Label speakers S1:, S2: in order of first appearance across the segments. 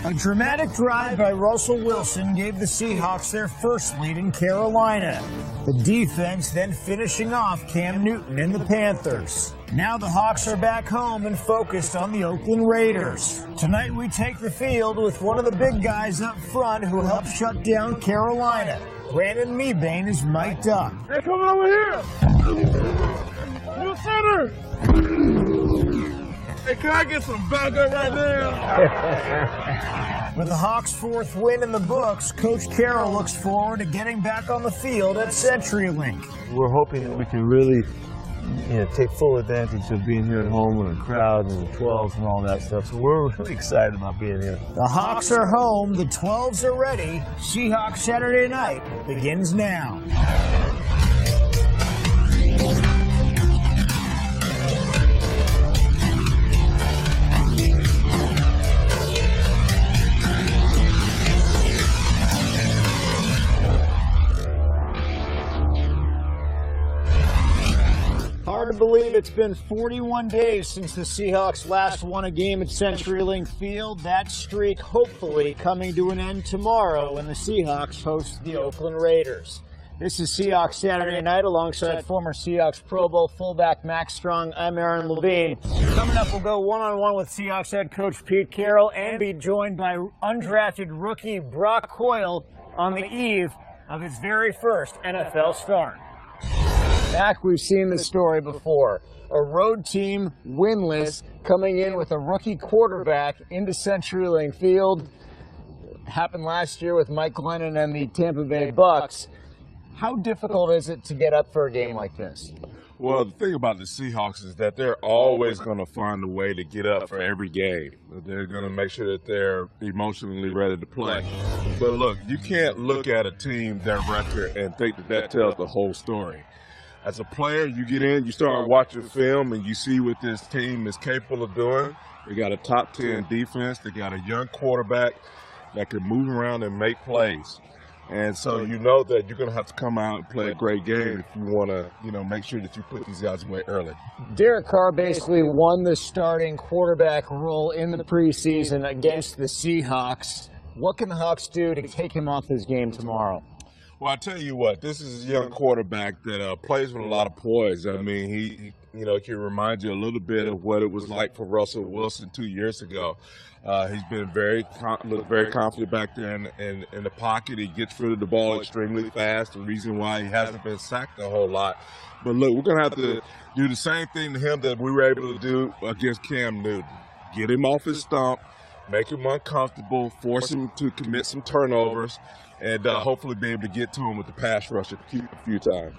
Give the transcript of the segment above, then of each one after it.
S1: A dramatic drive by Russell Wilson gave the Seahawks their first lead in Carolina. The defense then finishing off Cam Newton and the Panthers. Now the Hawks are back home and focused on the Oakland Raiders. Tonight we take the field with one of the big guys up front who helped shut down Carolina. Brandon Mebane is mic'd up.
S2: They're coming over here! New center! Hey, can I get some backup right there?
S1: With the Hawks' fourth win in the books, Coach Carroll looks forward to getting back on the field at CenturyLink.
S3: We're hoping that we can really take full advantage of being here at home with a crowd and the 12s and all that stuff. So we're really excited about being here.
S1: The Hawks are home, the 12s are ready. Seahawks Saturday night begins now. Hard to believe it's been 41 days since the Seahawks last won a game at CenturyLink Field. That streak hopefully coming to an end tomorrow when the Seahawks host the Oakland Raiders. This is Seahawks Saturday Night alongside former Seahawks Pro Bowl fullback Mack. I'm Aaron Levine. Coming up, we'll go one-on-one with Seahawks head coach Pete Carroll and be joined by undrafted rookie Brock Coyle on the eve of his very first NFL start. Mack, we've seen this story before. A road team, winless, coming in with a rookie quarterback into CenturyLink Field. Happened last year with Mike Glennon and the Tampa Bay Bucks. How difficult is it to get up for a game like this?
S2: Well, the thing about the Seahawks is that they're always going to find a way to get up for every game. They're going to make sure that they're emotionally ready to play. But look, you can't look at a team, their record, and think that that tells the whole story. As a player, you get in, you start watching film, and you see what this team is capable of doing. They got a top 10 defense. They got a young quarterback that can move around and make plays. And so you know that you're going to have to come out and play a great game if you want to, make sure that you put these guys away early.
S1: Derek Carr basically won the starting quarterback role in the preseason against the Seahawks. What can the Hawks do to take him off his game tomorrow?
S2: Well, I tell you what, this is a young quarterback that plays with a lot of poise. I mean, he can remind you a little bit of what it was like for Russell Wilson 2 years ago. He's been very confident back there in the pocket. He gets rid of the ball extremely fast, the reason why he hasn't been sacked a whole lot. But look, we're going to have to do the same thing to him that we were able to do against Cam Newton. Get him off his stump, make him uncomfortable, force him to commit some turnovers, and hopefully be able to get to him with the pass rush a few times.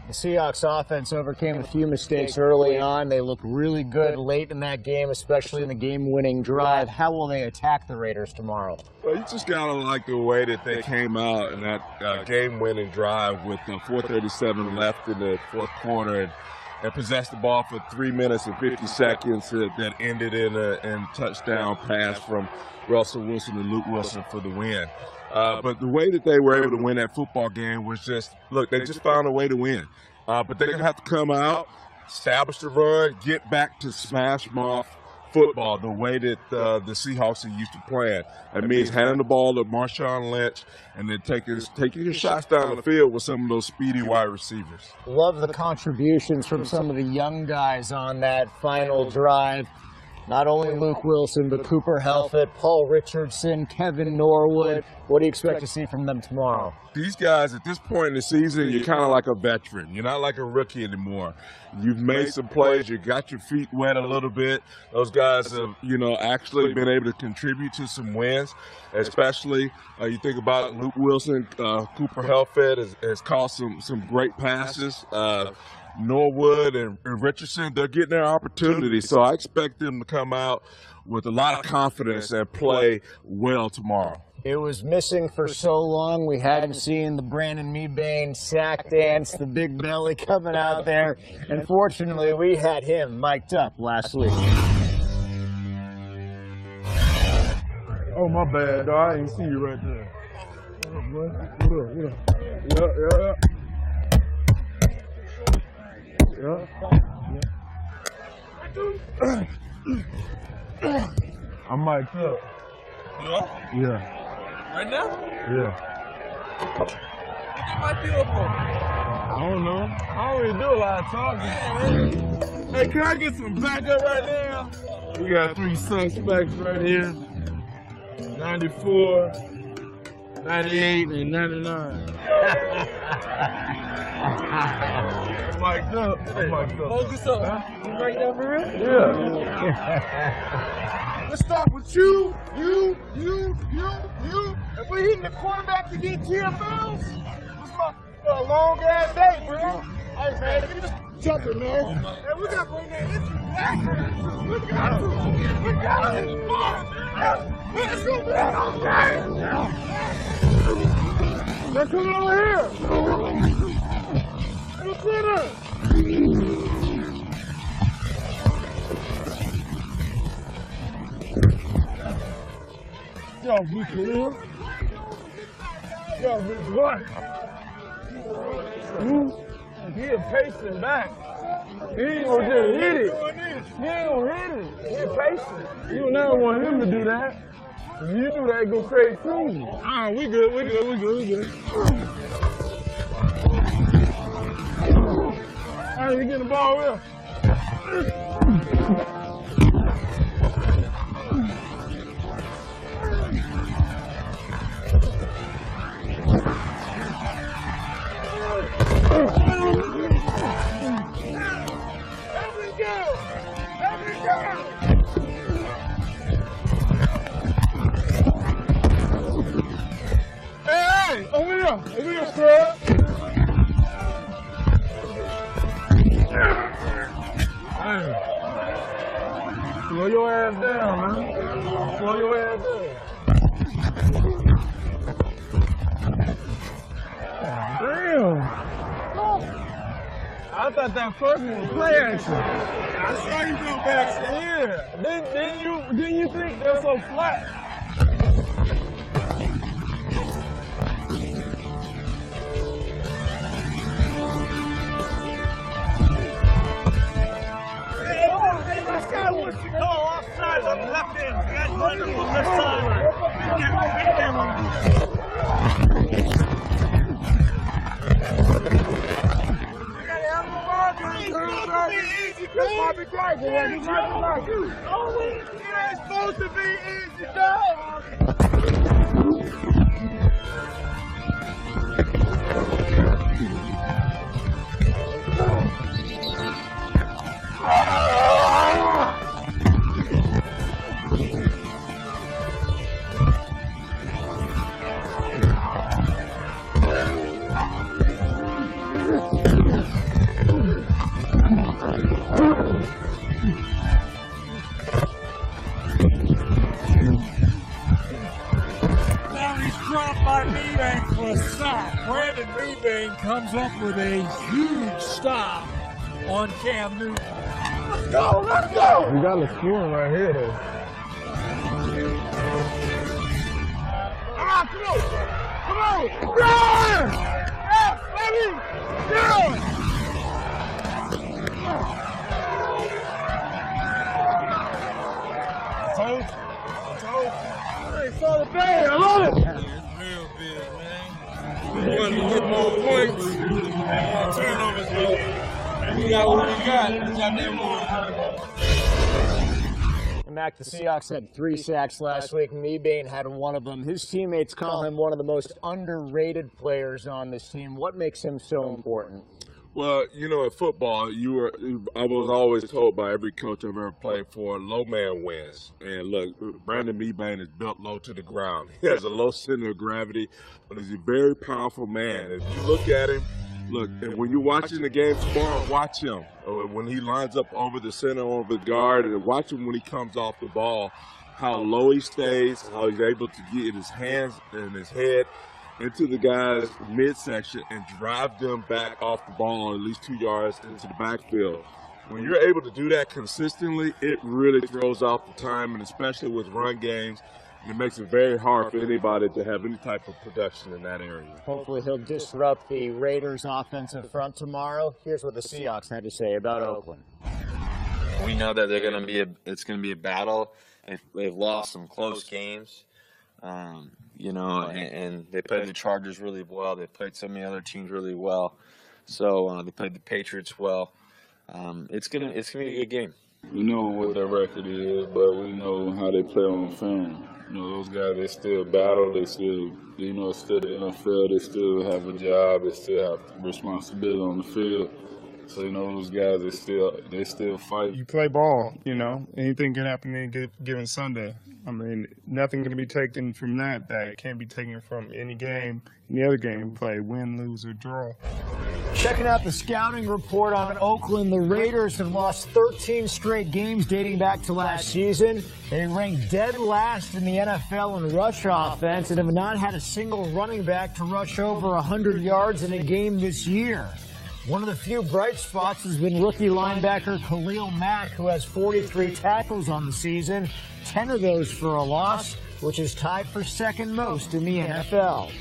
S1: The Seahawks offense overcame a few mistakes early on. They look really good late in that game, especially in the game-winning drive. How will they attack the Raiders tomorrow?
S2: Well, you just got to like the way that they came out in that game-winning drive with 4:37 left in the fourth quarter and possessed the ball for 3 minutes and 50 seconds that ended in a touchdown pass from Russell Wilson and Luke Wilson for the win. But the way that they were able to win that football game was just, look, they just found a way to win. But they're going to have to come out, establish the run, get back to smash mouth football the way that the Seahawks are used to playing. That means handing the ball to Marshawn Lynch and then taking your shots down the field with some of those speedy wide receivers.
S1: Love the contributions from some of the young guys on that final drive. Not only Luke Wilson, but Cooper Helfett, Paul Richardson, Kevin Norwood. What do you expect to see from them tomorrow?
S2: These guys, at this point in the season, you're kind of like a veteran. You're not like a rookie anymore. You've made some plays. You got your feet wet a little bit. Those guys have, actually been able to contribute to some wins, especially you think about Luke Wilson. Cooper Helfett has caught some great passes. Norwood and Richardson, they're getting their opportunity. So I expect them to come out with a lot of confidence and play well tomorrow.
S1: It was missing for so long. We hadn't seen the Brandon Mebane sack dance, the big belly coming out there. And fortunately, we had him mic'd up last week.
S2: Oh, my bad, dog. I didn't see you right there. What up? I'm mic'd up. You are?
S3: Yeah.
S2: Right now?
S3: Yeah.
S2: You might be up on.
S3: I don't know. I don't really do a lot of talking.
S2: Hey, can I get some backup right now?
S3: We got 3 suspects right here. 94, 98, and 99. Mic'd up.
S2: Focus up. Huh? You right there for real?
S3: Yeah.
S2: Let's start with you. If we hitting the quarterback to get TFLs, this is a long ass day, bro. Hey, man, get this jumping, man. Hey, we gotta bring that energy back. We got it. Let's go back. Let's come over here. Let's sit up.
S3: Yo, we clear. Yo, we what? He is pacing back. He ain't gonna just hit it. He ain't gonna hit it. He's pacing. You never want him to do that. If you do that, go crazy too. We good. All right, we getting the ball here.
S2: Hey, over here, Fred.
S3: Hey, slow your ass down, man. Slow your ass down. Damn. I thought that first one was play action.
S2: I saw you go back.
S3: Yeah. Didn't you think they're so flat?
S2: This might be great, but it might be like you. Oh, it ain't supposed to be easy, dog.
S1: By Mebane for a stop. Brandon Mebane comes up with a huge stop on Cam Newton.
S2: Let's go!
S3: We got a scoring right here, though.
S2: Come on! Run! Yes, baby! Yeah! I saw the bang. I love it.
S4: Real big, man. We want to get more points. More turnovers, bro. We got what we got. We got that more.
S1: Mack, the Seahawks had 3 sacks last week. Mebane had one of them. His teammates call him one of the most underrated players on this team. What makes him so important?
S2: Well, you know, in football, I was always told by every coach I've ever played for, low man wins. And look, Brandon Mebane is built low to the ground. He has a low center of gravity, but he's a very powerful man. If you look at him, and when you're watching the game tomorrow, watch him. When he lines up over the center, over the guard, and watch him when he comes off the ball, how low he stays, how he's able to get his hands and his head into the guy's midsection and drive them back off the ball at least 2 yards into the backfield. When you're able to do that consistently, it really throws off the time, and especially with run games, it makes it very hard for anybody to have any type of production in that area.
S1: Hopefully he'll disrupt the Raiders' offensive front tomorrow. Here's what the Seahawks had to say about Oakland.
S5: We know that it's going to be a battle. They've lost some close games. You know, and they played the Chargers really well. They played so many other teams really well. So they played the Patriots well. It's gonna be a good game.
S3: We know what their record is, but we know how they play on film. You know, those guys, they still battle. They still, you know, it's still the NFL. They still have a job. They still have responsibility on the field. So, you know, those guys, they still fight.
S6: You play ball, you know. Anything can happen any given Sunday. I mean, nothing can be taken from that. That can't be taken from any game, any other game play, win, lose, or draw.
S1: Checking out the scouting report on Oakland, the Raiders have lost 13 straight games dating back to last season. They ranked dead last in the NFL in rush offense and have not had a single running back to rush over 100 yards in a game this year. One of the few bright spots has been rookie linebacker Khalil Mack, who has 43 tackles on the season, 10 of those for a loss, which is tied for second most in the NFL.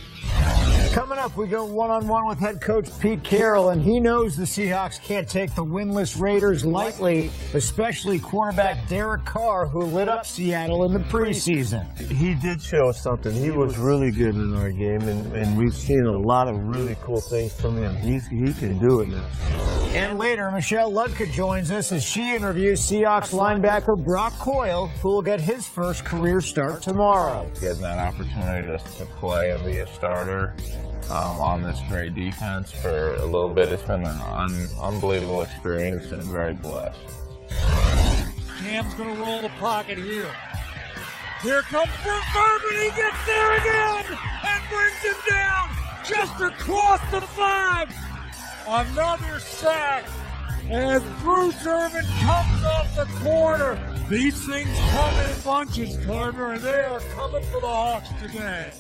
S1: Coming up, we go one-on-one with head coach Pete Carroll, and he knows the Seahawks can't take the winless Raiders lightly, especially quarterback Derek Carr, who lit up Seattle in the preseason.
S7: He did show us something. He was really good in our game, and we've seen a lot of really cool things from him. He can do it now.
S1: And later, Michelle Ludka joins us as she interviews Seahawks linebacker Brock Coyle, who will get his first career start tomorrow.
S8: Getting that opportunity to play and be a starter on this great defense for a little bit, it's been an unbelievable experience and very blessed.
S9: Cam's going to roll the pocket here. Here comes Irvin. He gets there again and brings him down just across the 5. Another sack as Bruce Irvin comes off the corner. These things come in bunches, Carter, and they are coming for the Hawks today.